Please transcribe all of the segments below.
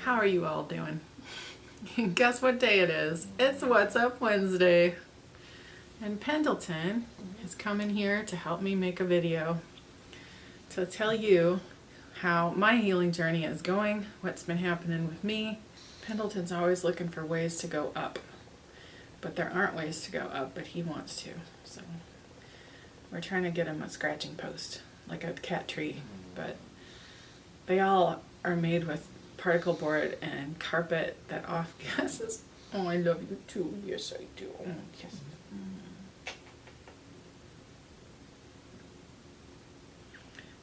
How are you all doing? Guess what day it is? It's What's Up Wednesday. And Pendleton is coming here to help me make a video to tell you how my healing journey is going, what's been happening with me. Pendleton's always looking for ways to go up, but there aren't ways to go up, but he wants to. So we're trying to get him a scratching post, like a cat tree, but they all are made with particle board and carpet that off gases. Oh, I love you too. Yes, I do. Oh, yes.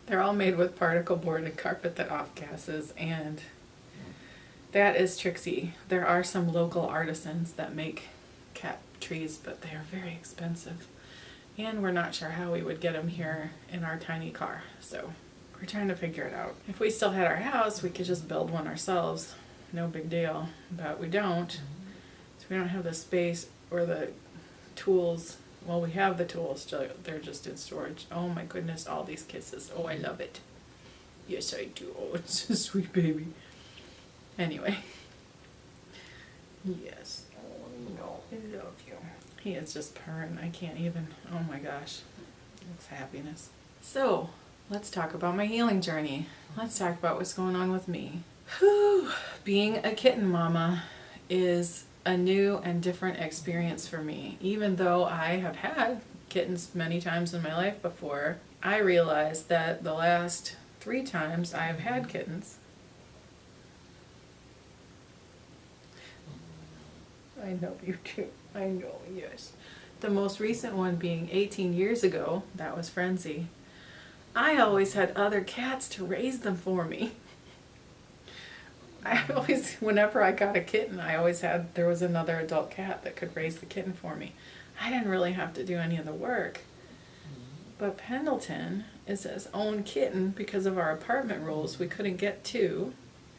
They're all made with particle board and carpet that off gases, and that is Trixie. There are some local artisans that make cat trees, but they are very expensive, and we're not sure how we would get them here in our tiny car, so we're trying to figure it out. If we still had our house, we could just build one ourselves. No big deal, but we don't. So we don't have the space or the tools. Well, we have the tools, they're just in storage. Oh my goodness, all these kisses. Oh, I love it. Yes, I do. Oh, it's a sweet baby. Anyway. Yes. Oh, no, I love you. He is just purring. I can't even. Oh my gosh. It's happiness. So, let's talk about my healing journey. Let's talk about what's going on with me. Whew. Being a kitten mama is a new and different experience for me. Even though I have had kittens many times in my life before, I realized that the last 3 times I've had kittens, I know you too. I know, yes. The most recent one being 18 years ago, that was Frenzy. I always had other cats to raise them for me. I always, whenever I got a kitten, there was another adult cat that could raise the kitten for me. I didn't really have to do any of the work. But Pendleton is his own kitten because of our apartment rules. We couldn't get 2.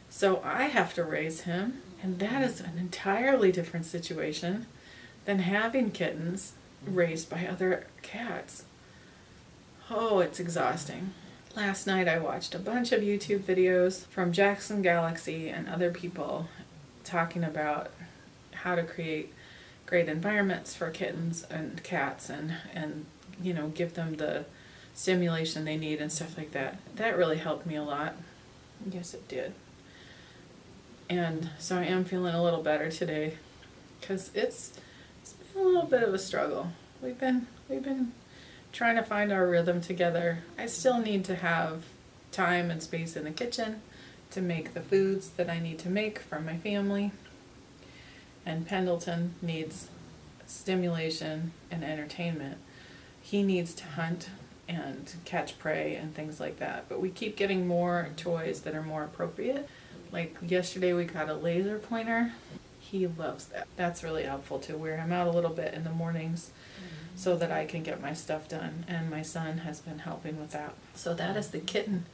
So I have to raise him, and that is an entirely different situation than having kittens raised by other cats. Oh, it's exhausting. Last night I watched a bunch of YouTube videos from Jackson Galaxy and other people talking about how to create great environments for kittens and cats and you know, give them the stimulation they need and stuff like that. That really helped me a lot. Yes, it did. And so I am feeling a little better today because it's been a little bit of a struggle. We've been trying to find our rhythm together. I still need to have time and space in the kitchen to make the foods that I need to make for my family. And Pendleton needs stimulation and entertainment. He needs to hunt and catch prey and things like that. But we keep getting more toys that are more appropriate. Like yesterday we got a laser pointer. He loves that. That's really helpful to wear him out a little bit in the mornings so that I can get my stuff done, and my son has been helping with that. So that is the kitten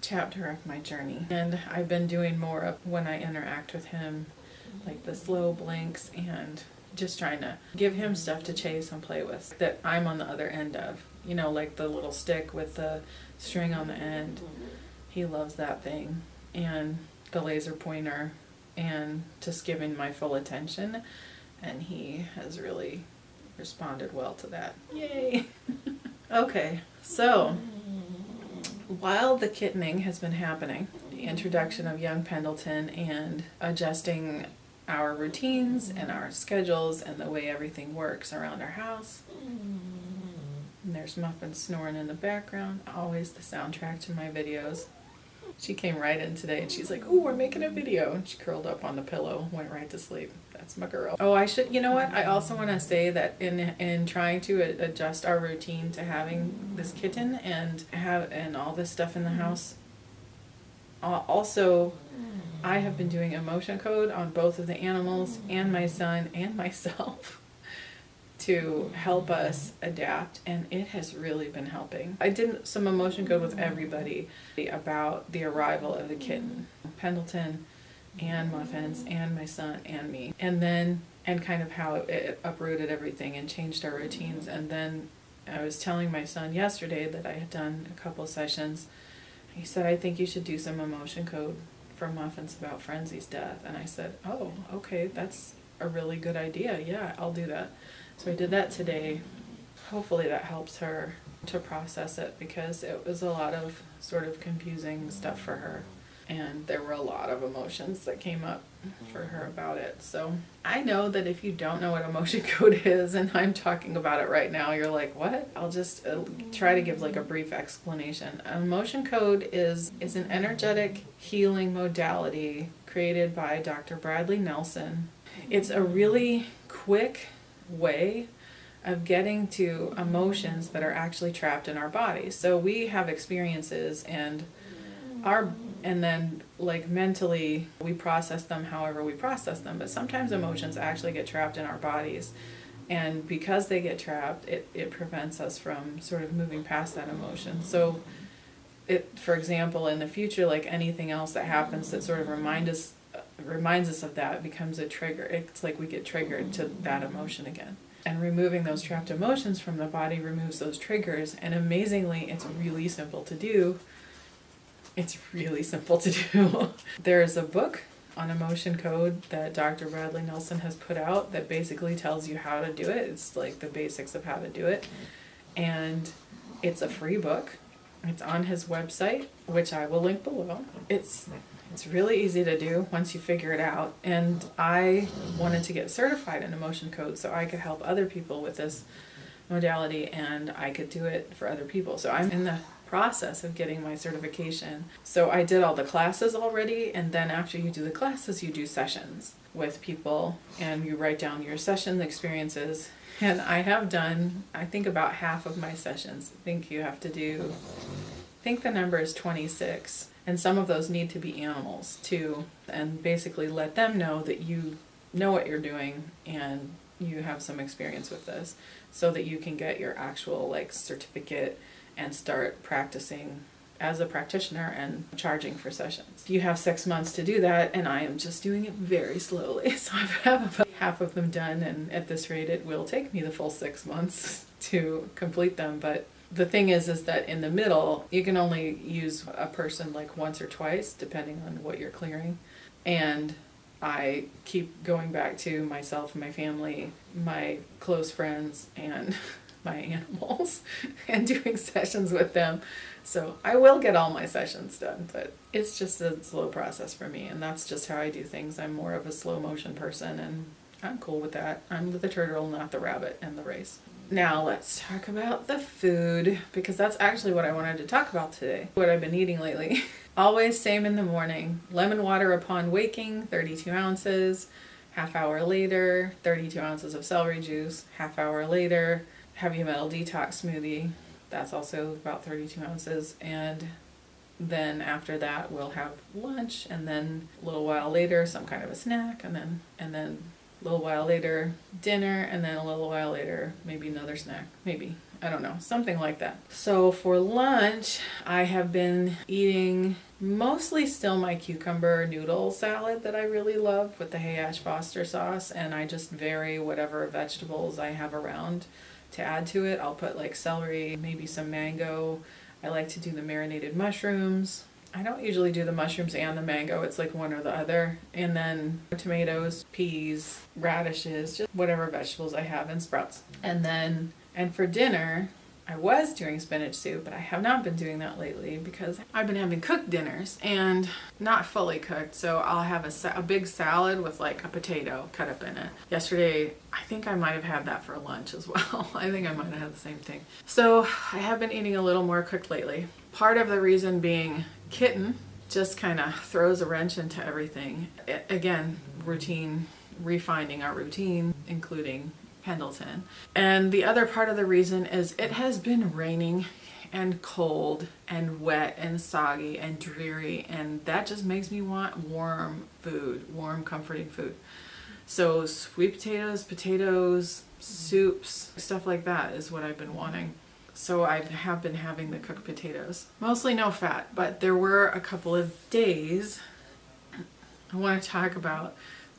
chapter of my journey, and I've been doing more of when I interact with him, like the slow blinks and just trying to give him stuff to chase and play with that I'm on the other end of, you know, like the little stick with the string on the end. He loves that thing, and the laser pointer, and just giving my full attention, and he has really responded well to that. Yay! Okay, so while the kittening has been happening, the introduction of young Pendleton and adjusting our routines and our schedules and the way everything works around our house. And there's Muffin snoring in the background, always the soundtrack to my videos. She came right in today and she's like, "Oh, we're making a video." And she curled up on the pillow, went right to sleep. That's my girl. Oh, you know what? I also want to say that in trying to adjust our routine to having this kitten and all this stuff in the house, also, I have been doing emotion code on both of the animals and my son and myself to help us adapt, and it has really been helping. I did some emotion code with everybody about the arrival of the kitten, Pendleton and Muffins and my son and me, and kind of how it uprooted everything and changed our routines. And then I was telling my son yesterday that I had done a couple sessions. He said, "I think you should do some emotion code for Muffins about Frenzy's death. And I said, oh, okay, that's a really good idea. Yeah, I'll do that. So I did that today. Hopefully that helps her to process it, because it was a lot of sort of confusing stuff for her. And there were a lot of emotions that came up for her about it. So I know that if you don't know what emotion code is, and I'm talking about it right now, you're like, what? I'll just try to give like a brief explanation. Emotion code is an energetic healing modality created by Dr. Bradley Nelson. It's a really quick way of getting to emotions that are actually trapped in our bodies. So we have experiences, and then like mentally we process them however we process them, but sometimes emotions actually get trapped in our bodies, and because they get trapped, it prevents us from sort of moving past that emotion. So for example, in the future, like anything else that happens that sort of reminds us of that becomes a trigger. It's like we get triggered to that emotion again. And removing those trapped emotions from the body removes those triggers, and amazingly, it's really simple to do. There's a book on emotion code that Dr. Bradley Nelson has put out that basically tells you how to do it. It's like the basics of how to do it. And it's a free book. It's on his website, which I will link below. It's really easy to do once you figure it out. And I wanted to get certified in emotion code so I could help other people with this modality, and I could do it for other people. So I'm in the process of getting my certification. So I did all the classes already, and then after you do the classes, you do sessions with people, and you write down your session experiences. And I have done, I think, about half of my sessions. I think the number is 26. And some of those need to be animals too, and basically let them know that you know what you're doing and you have some experience with this, so that you can get your actual like certificate and start practicing as a practitioner and charging for sessions. You have 6 months to do that, and I am just doing it very slowly. So I have about half of them done, and at this rate it will take me the full 6 months to complete them. But the thing is that in the middle, you can only use a person like once or twice, depending on what you're clearing. And I keep going back to myself, my family, my close friends, and my animals, and doing sessions with them. So I will get all my sessions done, but it's just a slow process for me, and that's just how I do things. I'm more of a slow motion person, and I'm cool with that. I'm the turtle, not the rabbit and the race. Now let's talk about the food, because that's actually what I wanted to talk about today. What I've been eating lately. Always same in the morning. Lemon water upon waking, 32 ounces. Half hour later, 32 ounces of celery juice. Half hour later, heavy metal detox smoothie. That's also about 32 ounces. And then after that, we'll have lunch, and then a little while later, some kind of a snack, and then a little while later, dinner, and then a little while later, maybe another snack. Maybe. I don't know. Something like that. So for lunch, I have been eating mostly still my cucumber noodle salad that I really love with the Hey Ash Foster sauce, and I just vary whatever vegetables I have around to add to it. I'll put like celery, maybe some mango. I like to do the marinated mushrooms. I don't usually do the mushrooms and the mango. It's like one or the other. And then tomatoes, peas, radishes, just whatever vegetables I have, and sprouts. And for dinner, I was doing spinach soup, but I have not been doing that lately because I've been having cooked dinners and not fully cooked. So I'll have a big salad with like a potato cut up in it. Yesterday, I think I might have had that for lunch as well. I think I might have had the same thing. So I have been eating a little more cooked lately. Part of the reason being Kitten just kind of throws a wrench into everything. Again, refining our routine, including Pendleton. And the other part of the reason is it has been raining and cold and wet and soggy and dreary, and that just makes me want warm food, warm, comforting food. So sweet potatoes, soups, stuff like that is what I've been wanting. So I have been having the cooked potatoes. Mostly no fat, but there were a couple of days I want to talk about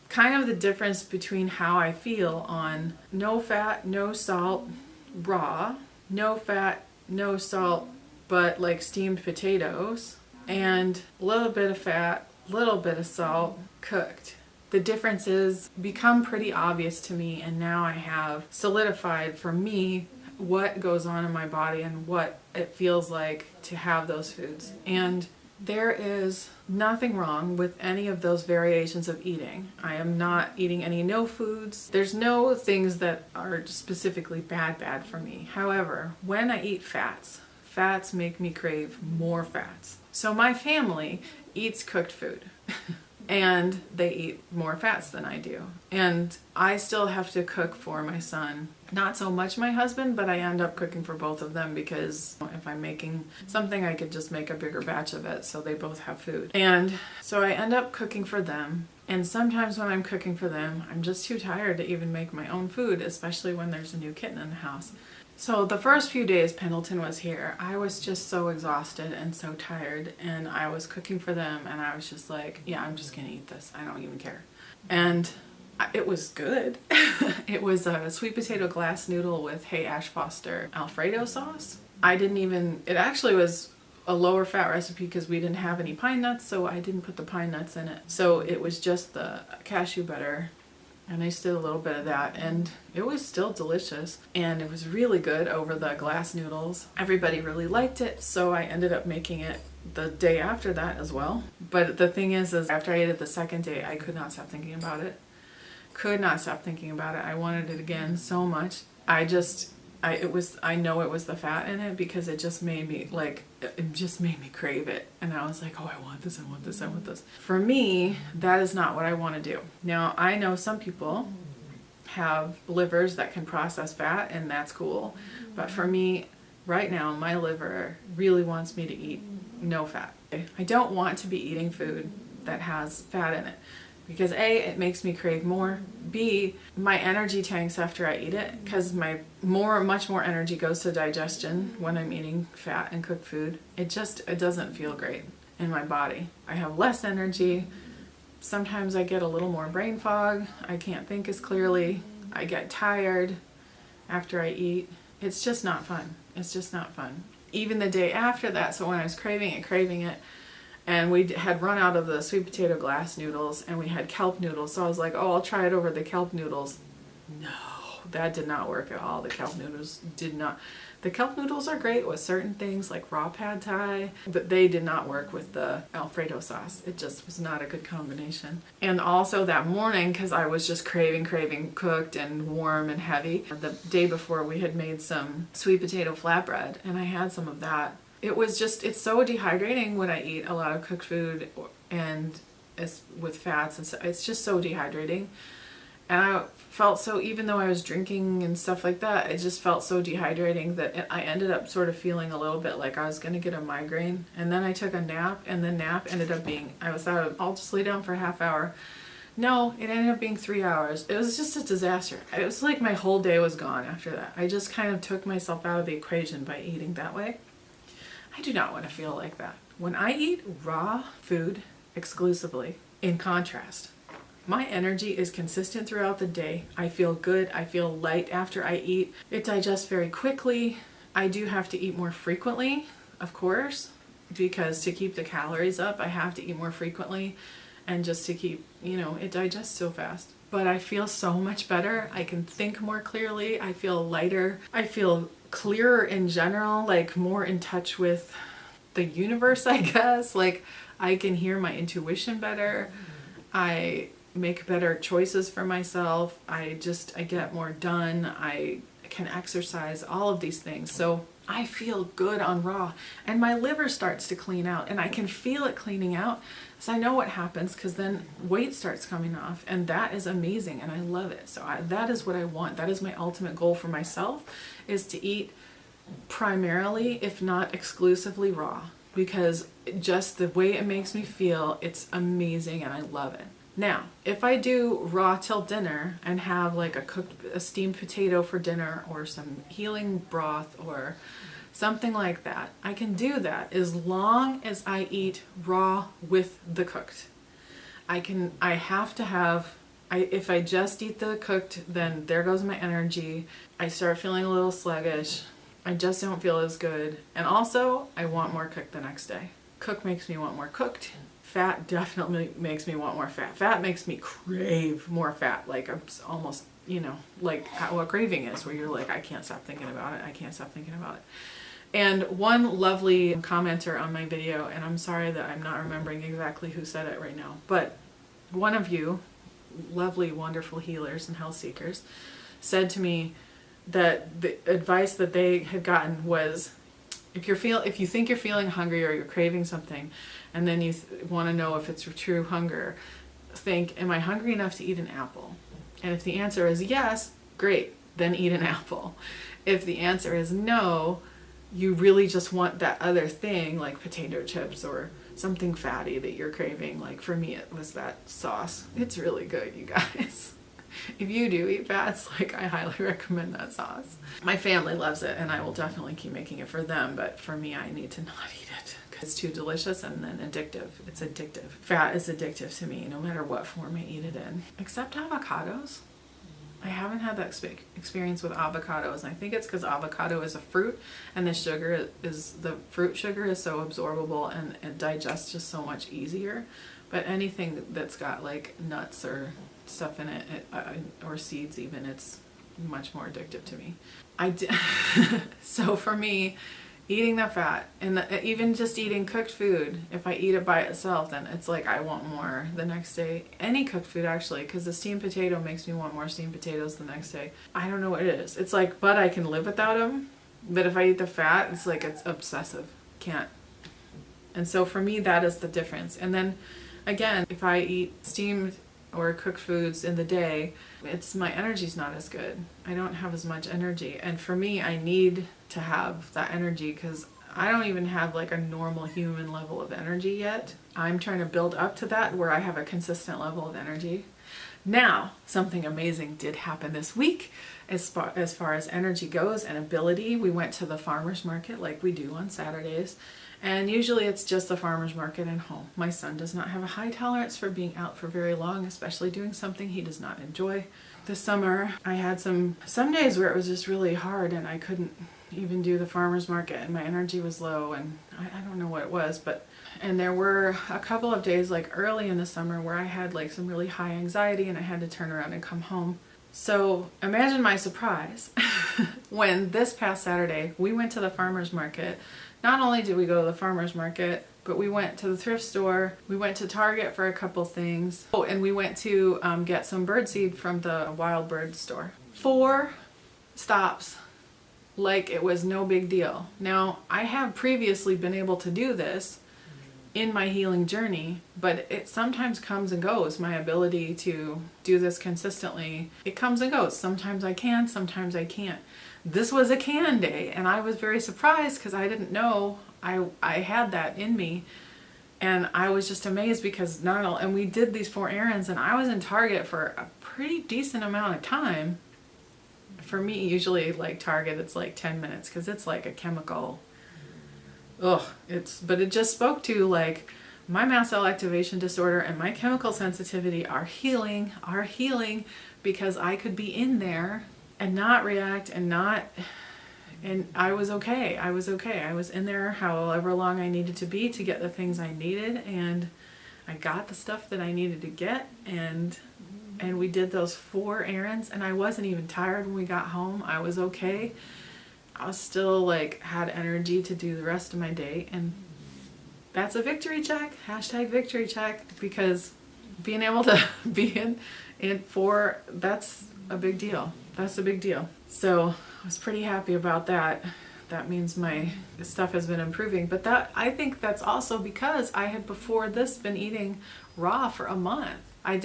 kind of the difference between how I feel on no fat, no salt, raw, no fat, no salt, but like steamed potatoes, and a little bit of fat, little bit of salt, cooked. The differences become pretty obvious to me, and now I have solidified for me what goes on in my body and what it feels like to have those foods. And there is nothing wrong with any of those variations of eating. I am not eating any no foods. There's no things that are specifically bad for me. However, when I eat fats make me crave more fats. So my family eats cooked food. And they eat more fats than I do. And I still have to cook for my son. Not so much my husband, but I end up cooking for both of them because if I'm making something, I could just make a bigger batch of it so they both have food. And so I end up cooking for them. And sometimes when I'm cooking for them, I'm just too tired to even make my own food, especially when there's a new kitten in the house. So the first few days Pendleton was here, I was just so exhausted and so tired, and I was cooking for them, and I was just like, yeah, I'm just gonna eat this. I don't even care. And it was good. It was a sweet potato glass noodle with Hey Ash Foster Alfredo sauce. It actually was a lower fat recipe because we didn't have any pine nuts, so I didn't put the pine nuts in it. So it was just the cashew butter. And I just did a little bit of that, and it was still delicious, and it was really good over the glass noodles. Everybody really liked it, so I ended up making it the day after that as well. But the thing is after I ate it the second day, I could not stop thinking about it. I wanted it again so much. I know it was the fat in it because it just made me crave it. And I was like, oh, I want this. For me, that is not what I want to do. Now, I know some people have livers that can process fat, and that's cool. But for me, right now, my liver really wants me to eat no fat. I don't want to be eating food that has fat in it. Because A, it makes me crave more. B, my energy tanks after I eat it, because much more energy goes to digestion when I'm eating fat and cooked food. It doesn't feel great in my body. I have less energy. Sometimes I get a little more brain fog. I can't think as clearly. I get tired after I eat. It's just not fun. Even the day after that, so when I was craving it, and we had run out of the sweet potato glass noodles, and we had kelp noodles. So I was like, oh, I'll try it over the kelp noodles. No, that did not work at all. The kelp noodles did not. The kelp noodles are great with certain things like raw pad thai, but they did not work with the Alfredo sauce. It just was not a good combination. And also that morning, because I was just craving cooked and warm and heavy, the day before we had made some sweet potato flatbread, and I had some of that. It's so dehydrating when I eat a lot of cooked food and with fats, and so it's just so dehydrating. And I felt so, even though I was drinking and stuff like that, it just felt so dehydrating that I ended up sort of feeling a little bit like I was going to get a migraine. And then I took a nap, and the nap ended up being, I'll just lay down for a half hour. No, it ended up being 3 hours. It was just a disaster. It was like my whole day was gone after that. I just kind of took myself out of the equation by eating that way. I do not want to feel like that. When I eat raw food exclusively, in contrast, my energy is consistent throughout the day. I feel good. I feel light after I eat. It digests very quickly. I do have to eat more frequently, of course, because to keep the calories up, I have to eat more frequently, and just to keep, it digests so fast. But I feel so much better. I can think more clearly. I feel lighter. I feel clearer in general, like more in touch with the universe, I guess. Like I can hear my intuition better. I make better choices for myself. I get more done. I can exercise, all of these things. So I feel good on raw, and my liver starts to clean out, and I can feel it cleaning out. So I know what happens, because then weight starts coming off, and that is amazing, and I love it. So that is what I want. That is my ultimate goal for myself, is to eat primarily, if not exclusively, raw, because just the way it makes me feel, it's amazing, and I love it. Now, if I do raw till dinner and have like a steamed potato for dinner, or some healing broth or something like that, I can do that as long as I eat raw with the cooked. If I just eat the cooked, then there goes my energy. I start feeling a little sluggish. I just don't feel as good. And also, I want more cooked the next day. Cook makes me want more cooked. Fat definitely makes me want more fat. Fat makes me crave more fat. Like I'm almost, you know, like what craving is, where you're like, I can't stop thinking about it. I can't stop thinking about it. And one lovely commenter on my video, and I'm sorry that I'm not remembering exactly who said it right now, but one of you, lovely, wonderful healers and health seekers, said to me that the advice that they had gotten was, if you think you're feeling hungry or you're craving something, and then you want to know if it's true hunger, think, am I hungry enough to eat an apple? And if the answer is yes, great, then eat an apple. If the answer is no, you really just want that other thing, like potato chips or something fatty that you're craving. Like for me, it was that sauce. It's really good, you guys. If you do eat fats, like I highly recommend that sauce. My family loves it, and I will definitely keep making it for them, but for me, I need to not eat it because it's too delicious and then addictive. It's addictive. Fat is addictive to me, no matter what form I eat it in. Except avocados. I haven't had that experience with avocados, and I think it's because avocado is a fruit, and the fruit sugar is so absorbable and it digests just so much easier. But anything that's got like nuts or stuff in it, or seeds even, it's much more addictive to me. So for me, eating the fat, and even just eating cooked food, if I eat it by itself, then it's like I want more the next day. Any cooked food, actually, because the steamed potato makes me want more steamed potatoes the next day. I don't know what it is. It's like, but I can live without them. But if I eat the fat, it's like it's obsessive. Can't. And so for me, that is the difference. And then again, if I eat steamed or cooked foods in the day, my energy's not as good. I don't have as much energy. And for me, I need to have that energy because I don't even have like a normal human level of energy yet. I'm trying to build up to that where I have a consistent level of energy. Now, something amazing did happen this week as far as energy goes and ability. We went to the farmer's market like we do on Saturdays. And usually it's just the farmer's market and home. My son does not have a high tolerance for being out for very long, especially doing something he does not enjoy. This summer, I had some days where it was just really hard and I couldn't even do the farmer's market and my energy was low, and I don't know what it was, and there were a couple of days like early in the summer where I had like some really high anxiety and I had to turn around and come home. So imagine my surprise when this past Saturday we went to the farmer's market. Not only did we go to the farmer's market, but we went to the thrift store, we went to Target for a couple things, and we went to get some birdseed from the wild bird store. 4 stops, like it was no big deal. Now, I have previously been able to do this in my healing journey, but it sometimes comes and goes. My ability to do this consistently, it comes and goes. Sometimes I can, sometimes I can't. This was a can day, and I was very surprised because I didn't know I had that in me, and I was just amazed because and we did these 4 errands, and I was in Target for a pretty decent amount of time. For me, usually like Target, it's like 10 minutes because it's like a chemical. But it just spoke to like my mast cell activation disorder and my chemical sensitivity are healing because I could be in there and not react and I was okay. I was in there however long I needed to be to get the things I needed, and I got the stuff that I needed to get, and we did those 4 errands, and I wasn't even tired when we got home. I was okay. I was still like had energy to do the rest of my day, and that's a victory check. #victory check, because being able to be in 4, that's a big deal. That's a big deal. So I was pretty happy about that. That means my stuff has been improving. But I think that's also because I had before this been eating raw for a month.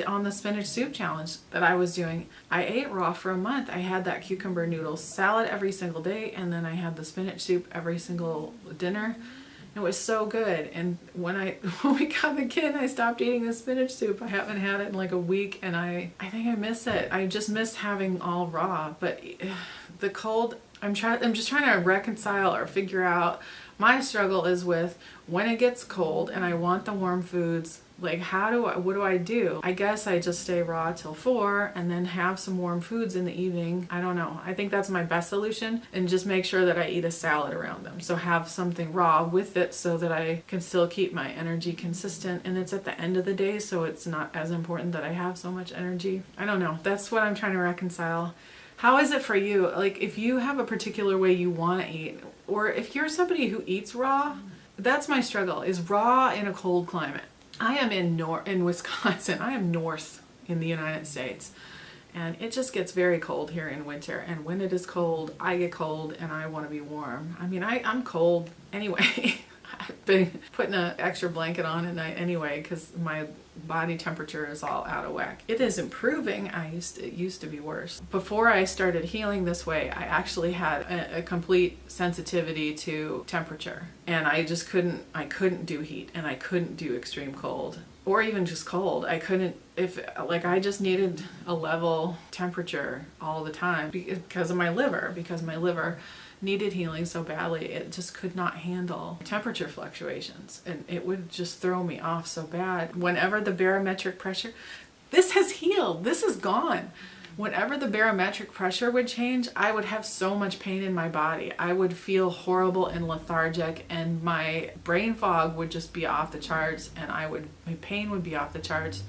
On the spinach soup challenge that I was doing, I ate raw for a month. I had that cucumber noodle salad every single day, and then I had the spinach soup every single dinner. It was so good. And when we got the kid, I stopped eating the spinach soup. I haven't had it in like a week, and I think I miss it. I just missed having all raw. But the cold, I'm just trying to reconcile or figure out. My struggle is with when it gets cold and I want the warm foods, Like, what do I do? I guess I just stay raw till 4 and then have some warm foods in the evening. I don't know. I think that's my best solution, and just make sure that I eat a salad around them. So have something raw with it so that I can still keep my energy consistent, and it's at the end of the day, so it's not as important that I have so much energy. I don't know. That's what I'm trying to reconcile. How is it for you? Like, if you have a particular way you want to eat, or if you're somebody who eats raw, that's my struggle, is raw in a cold climate. I am in Wisconsin. I am north in the United States, and it just gets very cold here in winter. And when it is cold, I get cold and I want to be warm. I mean, I'm cold anyway. I've been putting an extra blanket on at night anyway because my body temperature is all out of whack. It is improving. It used to be worse. Before I started healing this way, I actually had a complete sensitivity to temperature, and I couldn't do heat, and I couldn't do extreme cold, or even just cold. I couldn't, I just needed a level temperature all the time because my liver needed healing so badly. It just could not handle temperature fluctuations, and it would just throw me off so bad. Whenever the barometric pressure, this has healed, this is gone. Whenever the barometric pressure would change, I would have so much pain in my body. I would feel horrible and lethargic, and my brain fog would just be off the charts, and my pain would be off the charts.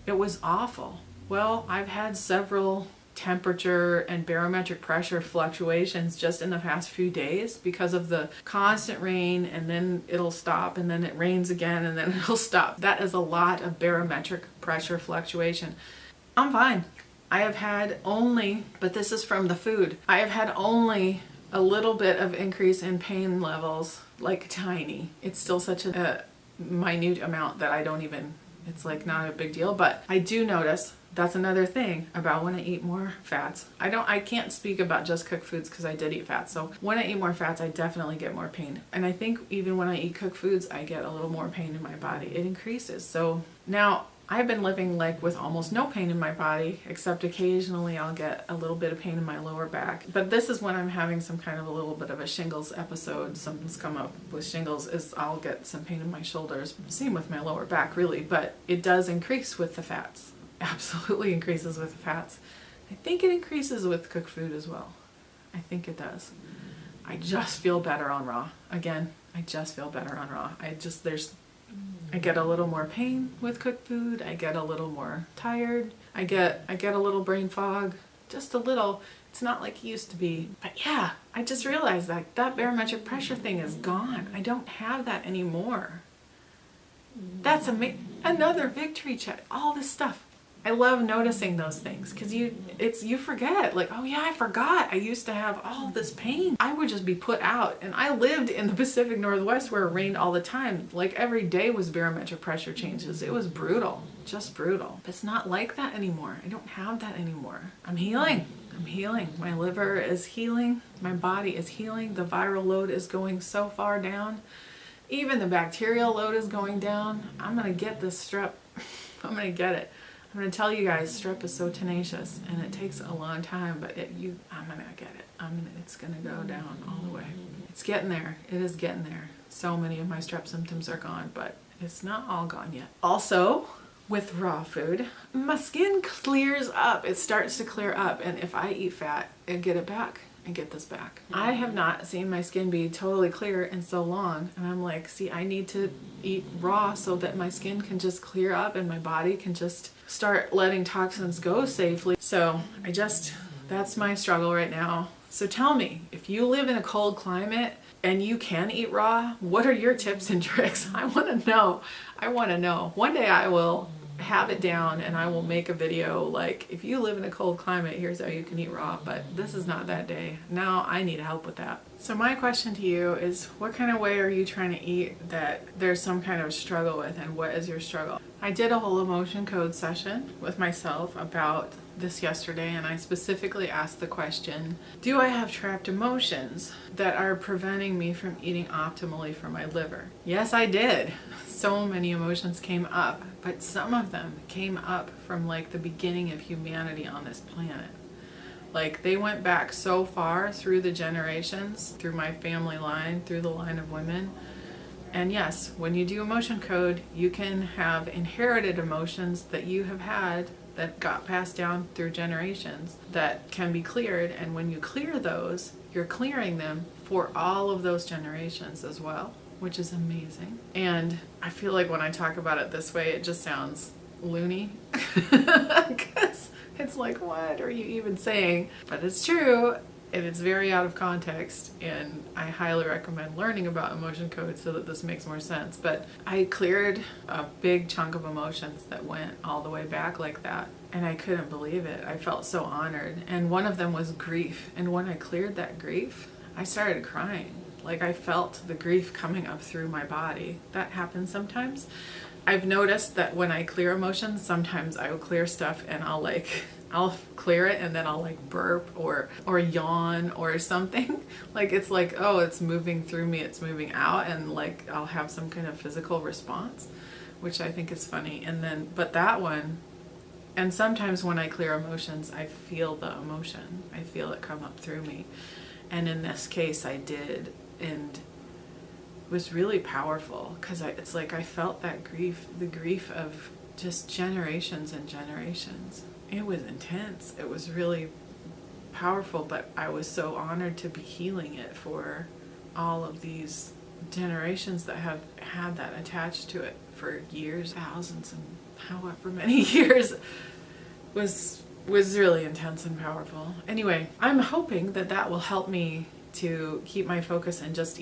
It was awful. Well, I've had several temperature and barometric pressure fluctuations just in the past few days because of the constant rain, and then it'll stop, and then it rains again, and then it'll stop. That is a lot of barometric pressure fluctuation. I'm fine. I have had only, but this is from the food, I have had only a little bit of increase in pain levels, like tiny. It's still such a minute amount that it's like not a big deal, but I do notice. That's another thing about when I eat more fats. I can't speak about just cooked foods because I did eat fats. So when I eat more fats, I definitely get more pain. And I think even when I eat cooked foods, I get a little more pain in my body. It increases. So now I've been living like with almost no pain in my body, except occasionally I'll get a little bit of pain in my lower back. But this is when I'm having some kind of a little bit of a shingles episode. Something's come up with shingles, is I'll get some pain in my shoulders. Same with my lower back really, but it does increase with the fats. Absolutely increases with fats. I think it increases with cooked food as well. I think it does. I just feel better on raw. Again, I just feel better on raw. I get a little more pain with cooked food. I get a little more tired. I get a little brain fog. Just a little. It's not like it used to be. But yeah, I just realized that barometric pressure thing is gone. I don't have that anymore. That's another victory check. All this stuff. I love noticing those things because you forget, like, oh yeah, I forgot I used to have all this pain. I would just be put out, and I lived in the Pacific Northwest where it rained all the time. Like every day was barometric pressure changes. It was brutal, just brutal. But it's not like that anymore. I don't have that anymore. I'm healing. My liver is healing. My body is healing. The viral load is going so far down. Even the bacterial load is going down. I'm gonna get this strep. I'm gonna get it. I'm going to tell you guys, strep is so tenacious, and it takes a long time, but I'm going to get it. It's going to go down all the way. It's getting there. It is getting there. So many of my strep symptoms are gone, but it's not all gone yet. Also, with raw food, my skin clears up. It starts to clear up, and if I eat fat and get it back, and get this back. I have not seen my skin be totally clear in so long, and I'm like, see, I need to eat raw so that my skin can just clear up and my body can just start letting toxins go safely. So that's my struggle right now. So tell me, if you live in a cold climate and you can eat raw, what are your tips and tricks? I want to know. One day I will have it down and I will make a video like, if you live in a cold climate, here's how you can eat raw, but this is not that day. Now I need help with that. So my question to you is, what kind of way are you trying to eat that there's some kind of struggle with, and what is your struggle? I did a whole emotion code session with myself about this yesterday, and I specifically asked the question, do I have trapped emotions that are preventing me from eating optimally for my liver? Yes, I did. So many emotions came up, but some of them came up from like the beginning of humanity on this planet. Like they went back so far through the generations, through my family line, through the line of women, And yes, when you do emotion code, you can have inherited emotions that you have had that got passed down through generations that can be cleared. And when you clear those, you're clearing them for all of those generations as well, which is amazing. And I feel like when I talk about it this way, it just sounds loony because it's like, what are you even saying? But it's true. And it's very out of context, and I highly recommend learning about emotion code so that this makes more sense. But I cleared a big chunk of emotions that went all the way back like that, and I couldn't believe it. I felt so honored, and one of them was grief. And when I cleared that grief, I started crying. Like, I felt the grief coming up through my body. That happens sometimes. I've noticed that when I clear emotions, sometimes I will clear stuff and I'll clear it and then I'll like burp or yawn or something. Like, it's like, oh, it's moving through me, it's moving out, and like I'll have some kind of physical response, which I think is funny. And then, but that one, and sometimes when I clear emotions, I feel the emotion. I feel it come up through me. And in this case, I did. And was really powerful because it's like I felt that grief, the grief of just generations and generations. It was intense. It was really powerful, but I was so honored to be healing it for all of these generations that have had that attached to it for years, thousands, and however many years. Was really intense and powerful. Anyway, I'm hoping that that will help me to keep my focus and just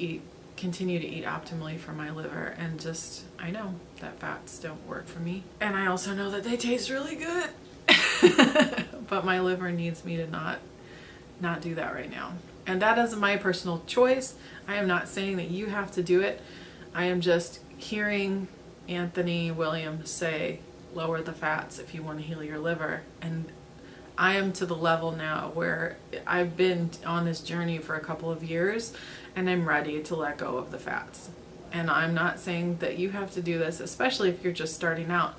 continue to eat optimally for my liver. And just, I know that fats don't work for me, and I also know that they taste really good. But my liver needs me to not do that right now, and that is my personal choice. I am not saying that you have to do it. I am just hearing Anthony Williams say, lower the fats if you want to heal your liver. And I am to the level now where I've been on this journey for a couple of years, and I'm ready to let go of the fats. And I'm not saying that you have to do this, especially if you're just starting out.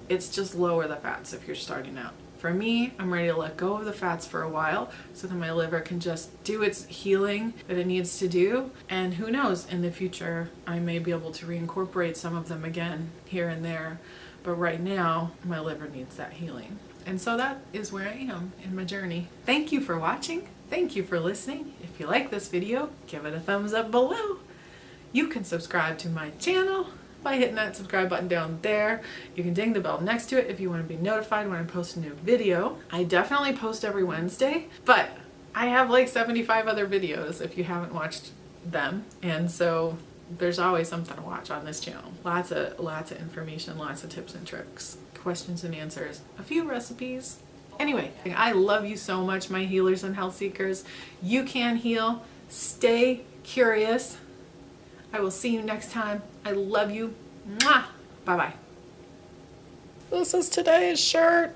It's just lower the fats if you're starting out. For me, I'm ready to let go of the fats for a while so that my liver can just do its healing that it needs to do. And who knows, in the future, I may be able to reincorporate some of them again here and there. But right now, my liver needs that healing. And so that is where I am in my journey. Thank you for watching. Thank you for listening. If you like this video, give it a thumbs up below. You can subscribe to my channel by hitting that subscribe button down there. You can ding the bell next to it if you want to be notified when I post a new video. I definitely post every Wednesday, but I have like 75 other videos if you haven't watched them. And so there's always something to watch on this channel. Lots of information, lots of tips and tricks, questions and answers, a few recipes. Anyway, I love you so much, my healers and health seekers. You can heal. Stay curious. I will see you next time. I love you. Mwah! Bye-bye. This is today's shirt.